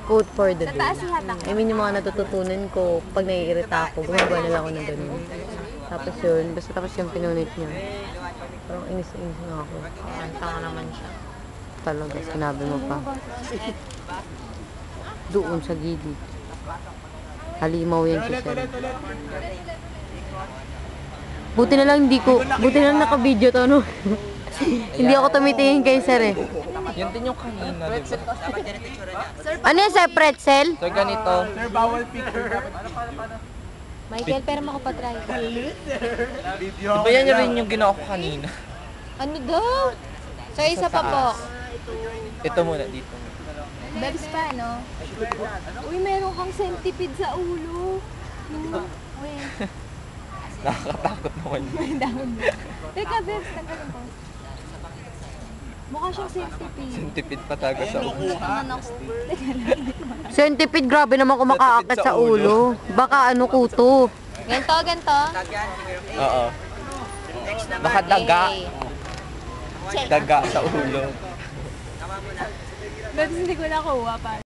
quote for the day. Taas lahat ako. I mean, yung mga natututunan ko, pag naiirita ako, gumagawa na lang ako ng ganun. Tapos yun, basta tapos yung pinunit niya. Parang inis-inis na ako. Tanga naman siya. Talaga, sinabi mo pa. Doon sa gilid. Halimaw yan si Sir. Buti na lang naka-video to, no? Hindi ako tumitingin kay Sir eh. Yan din yung kanina, diba? Ano yan, Sir? Pretzel? So, ganito. Sir, bawal picture. Michael, pero makapatry. Diba yan rin yung ginawa ko kanina? Ano daw? So, isa pa po. Ito muna, dito. Bebs pa, no? Uy, meron kang centipede sa ulo. Uy. Nakakatakot naman yun. Dahon mo. Teka, Bebs, tanggalin ko. Mukha siyang centipede. Centipede pa talaga sa ulo. Teka lang. Centipede, grabe naman kumakaakit sa ulo. Baka ano, kuto. Ganto, ganto. Oo. Baka daga. Check. Daga sa ulo. Bebs, hindi ko nakuha pa.